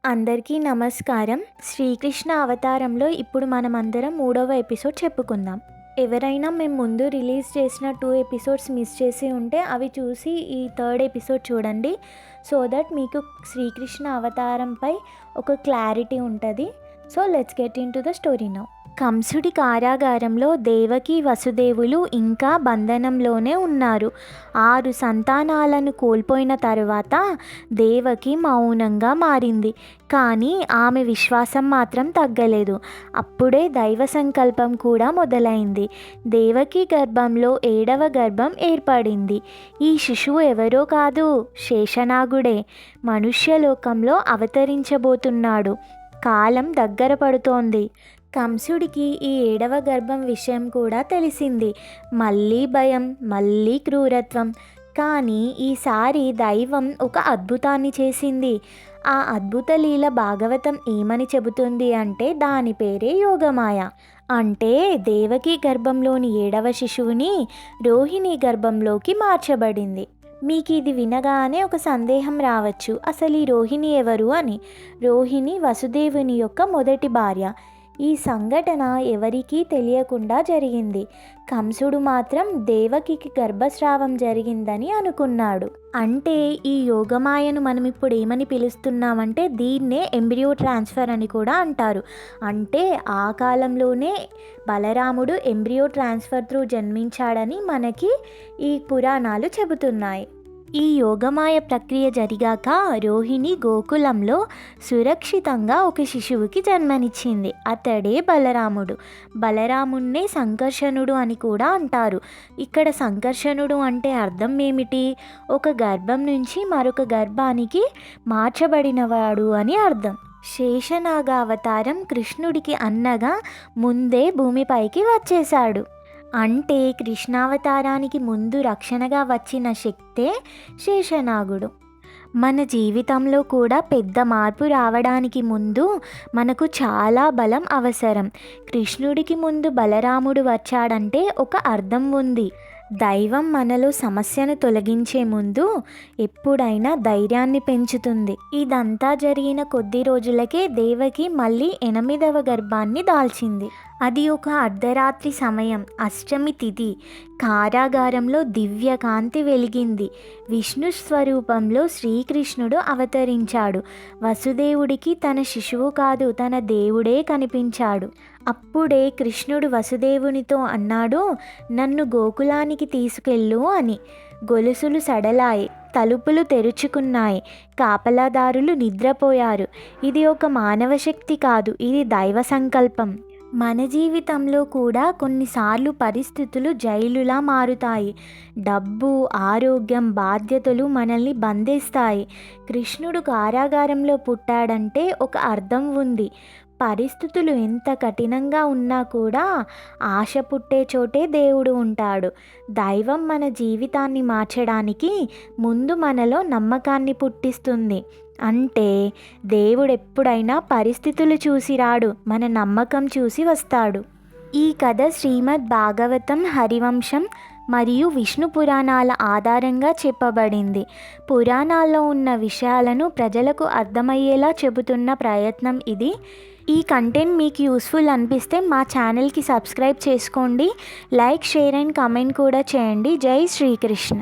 అందరికీ నమస్కారం. శ్రీకృష్ణ అవతారంలో ఇప్పుడు మనమందరం 3వ ఎపిసోడ్ చెప్పుకుందాం. ఎవరైనా మేము ముందు రిలీజ్ చేసిన 2 ఎపిసోడ్స్ మిస్ చేసి ఉంటే అవి చూసి ఈ 3rd ఎపిసోడ్ చూడండి. సో దట్ మీకు శ్రీకృష్ణ అవతారంపై ఒక క్లారిటీ ఉంటుంది. So let's get into the story now. కంసుడి కారాగారంలో దేవకి వసుదేవులు ఇంకా బంధనంలోనే ఉన్నారు. 6 సంతానాలను కోల్పోయిన తరువాత దేవకి మౌనంగా మారింది. కానీ ఆమె విశ్వాసం మాత్రం తగ్గలేదు. అప్పుడే దైవ సంకల్పం కూడా మొదలైంది. దేవకి గర్భంలో 7వ గర్భం ఏర్పడింది. ఈ శిశువు ఎవరో కాదు, శేషనాగుడే. మనుష్యలోకంలో అవతరించబోతున్నాడు. కాలం దగ్గర పడుతోంది. కంసుడికి ఈ 7వ గర్భం విషయం కూడా తెలిసింది. మళ్ళీ భయం, మళ్ళీ క్రూరత్వం. కానీ ఈసారి దైవం ఒక అద్భుతాన్ని చేసింది. ఆ అద్భుత లీల భాగవతం ఏమని చెబుతుంది అంటే దాని పేరే యోగమాయ. అంటే దేవకి గర్భంలోని 7వ శిశువుని రోహిణి గర్భంలోకి మార్చబడింది. మీకు ఇది వినగానే ఒక సందేహం రావచ్చు, అసలు ఈ రోహిణి ఎవరు అని. రోహిణి వసుదేవుని యొక్క మొదటి భార్య. ఈ సంఘటన ఎవరికీ తెలియకుండా జరిగింది. కంసుడు మాత్రం దేవకికి గర్భస్రావం జరిగిందని అనుకున్నాడు. అంటే ఈ యోగమాయను మనం ఇప్పుడు ఏమని పిలుస్తున్నామంటే దీన్నే ఎంబ్రియో ట్రాన్స్ఫర్ అని కూడా అంటారు. అంటే ఆ కాలంలోనే బలరాముడు ఎంబ్రియో ట్రాన్స్ఫర్ త్రూ జన్మించాడని మనకి ఈ పురాణాలు చెబుతున్నాయి. ఈ యోగమాయ ప్రక్రియ జరిగాక రోహిణి గోకులంలో సురక్షితంగా ఒక శిశువుకి జన్మనిచ్చింది. అతడే బలరాముడు. బలరాముణ్ణే సంకర్షణుడు అని కూడా అంటారు. ఇక్కడ సంకర్షణుడు అంటే అర్థం ఏమిటి? ఒక గర్భం నుంచి మరొక గర్భానికి మార్చబడినవాడు అని అర్థం. శేషనాగ అవతారం కృష్ణుడికి అన్నగా ముందే భూమిపైకి వచ్చేశాడు. అంటే కృష్ణావతారానికి ముందు రక్షణగా వచ్చిన శక్తే శేషనాగుడు. మన జీవితంలో కూడా పెద్ద మార్పు రావడానికి ముందు మనకు చాలా బలం అవసరం. కృష్ణుడికి ముందు బలరాముడు వచ్చాడంటే ఒక అర్థం ఉంది. దైవం మనలో సమస్యను తొలగించే ముందు ఎప్పుడైనా ధైర్యాన్ని పెంచుతుంది. ఇదంతా జరిగిన కొద్ది రోజులకే దేవకి మళ్ళీ 8వ గర్భాన్ని దాల్చింది. అది ఒక అర్ధరాత్రి సమయం, అష్టమి తిథి. కారాగారంలో దివ్య కాంతి వెలిగింది. విష్ణు స్వరూపంలో శ్రీకృష్ణుడు అవతరించాడు. వసుదేవుడికి తన శిశువు కాదు, తన దేవుడే కనిపించాడు. అప్పుడే కృష్ణుడు వసుదేవునితో అన్నాడు, నన్ను గోకులానికి తీసుకెళ్ళు అని. గొలుసులు సడలాయి, తలుపులు తెరుచుకున్నాయి, కాపలాదారులు నిద్రపోయారు. ఇది ఒక మానవ శక్తి కాదు, ఇది దైవ సంకల్పం. మన జీవితంలో కూడా కొన్నిసార్లు పరిస్థితులు జైలులా మారుతాయి. డబ్బు, ఆరోగ్యం, బాధ్యతలు మనల్ని బంధిస్తాయి. కృష్ణుడు కారాగారంలో పుట్టాడంటే ఒక అర్థం ఉంది. పరిస్థితులు ఎంత కఠినంగా ఉన్నా కూడా ఆశ పుట్టే చోటే దేవుడు ఉంటాడు. దైవం మన జీవితాన్ని మార్చడానికి ముందు మనలో నమ్మకాన్ని పుట్టిస్తుంది. అంటే దేవుడు ఎప్పుడైనా పరిస్థితులు చూసి రాడు, మన నమ్మకం చూసి వస్తాడు. ఈ కథ శ్రీమద్ భాగవతం, హరివంశం మరియు విష్ణు పురాణాల ఆధారంగా చెప్పబడింది. పురాణాల్లో ఉన్న విషయాలను ప్రజలకు అర్థమయ్యేలా చెబుతున్న ప్రయత్నం ఇది. ఈ కంటెంట్ మీకు యూస్ఫుల్ అనిపిస్తే మా ఛానల్కి సబ్స్క్రైబ్ చేసుకోండి. లైక్, షేర్ అండ్ కామెంట్ కూడా చేయండి. జై శ్రీకృష్ణ.